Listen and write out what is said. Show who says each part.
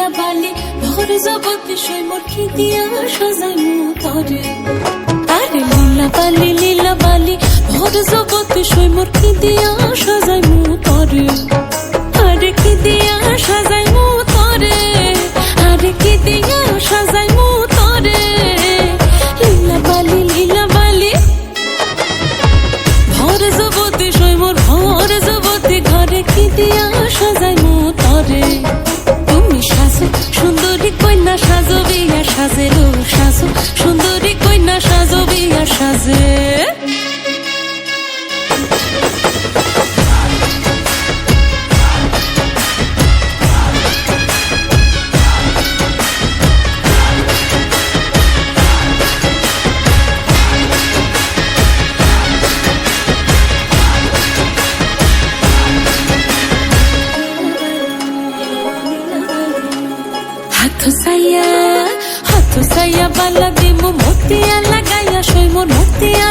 Speaker 1: লীলা বালি ভর জগৎ বিষয় মোর কি দিয়া সাজাই মুতরে আরে লীলা বালি ভর জগৎ বিষয় মোর কি দিয়া সাজাই মুতরে আরে কি দিয়া সাজাই মুতরে আরে কি দিয়া সাজাই মুতরে লীলা বালি ভর জগৎ বিষয় মোর ভর জগৎ ঘরে কি দিয়া সাজাই মুতরে তুমি সাজো সুন্দরী কন্যা সাজো বিয়া সাজে গো সাজো সুন্দরী কন্যা সাজো বিয়া সাজে হাত সাইয়া বালা দিমু মতিয়া লাগাইয়া সই মোর মতিয়া